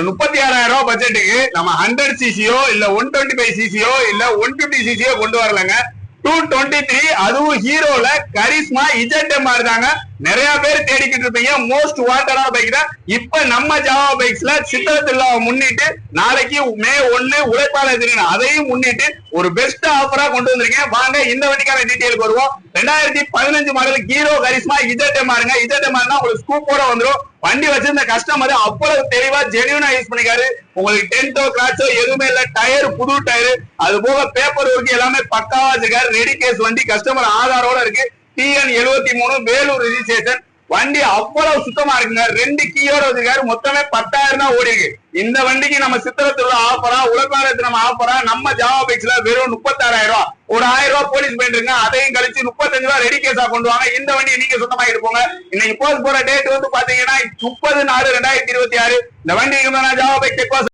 36,000 ரூபாய் பட்ஜெட்டுக்கு நம்ம 100cc இல்ல 125cc இல்ல 150cc கொண்டு வரலங்க. 223 அதுவும் ஹீரோல கரிஸ்மா ZMR தாங்க. நிறைய பேர் தேடிக்கிட்டு இருப்பீங்க மோஸ்ட் வாண்டடான பைக் தான். இப்ப நம்ம ஜாவா பைக்ஸ்ல சித்திரை திருவிழாவை முன்னிட்டு நாளைக்கு மே 1 உழைப்பாளர் தினம், அதையும் முன்னிட்டு ஒரு பெஸ்ட் ஆஃபரா கொண்டு வந்திருக்கேன். வாங்க இந்த வண்டிக்கான டீடைலுக்கு வருவோம். 2015 மாடல் ஹீரோ கரிஸ்மா ZMRங்க. ZMRனா உங்களுக்கு ஸ்கூப்போட வந்துடும். வண்டி வச்சிருந்த கஸ்டமர் அவ்வளவு தெளிவா ஜெனியூனா யூஸ் பண்ணிக்காரு. உங்களுக்கு டென்ட்டோ கிராச்சோ எதுவுமே இல்ல. டயர் புது டயர், அது போக பேப்பர் ஒர்க் எல்லாமே பக்காவா வச்சிருக்காரு. ரெடி கேஸ் வண்டி, கஸ்டமர் ஆதாரோட இருக்கு. TN 73 Vellore registration. வண்டி அவ்வளவு சுத்தமா இருக்குங்க. 2 கீயோட வச்சிருக்காரு. மொத்தமே 10,000 தான் ஓடி இருக்கு. இந்த வண்டிக்கு நம்ம சித்திரத்துல ஆஃபரா, உலகாலத்து நம்ம ஆஃபரா நம்ம ஜாவா பைக்ஸ்ல வெறும் 36,000 ரூபாய். ஒரு 1000 ரூபாய் போலீஸ் பண்ணிருங்க. அதையும் கழிச்சு 35 ரூபாய் ரெடி கேஸா கொண்டு வாங்க. இந்த வண்டியை நீங்க சொந்தமா எடுப்போங்க. இன்னைக்கு போஸ்ட் போற டேட் வந்து பாத்தீங்கன்னா 30/4/2026. இந்த வண்டிக்கு ஜாவா பைக்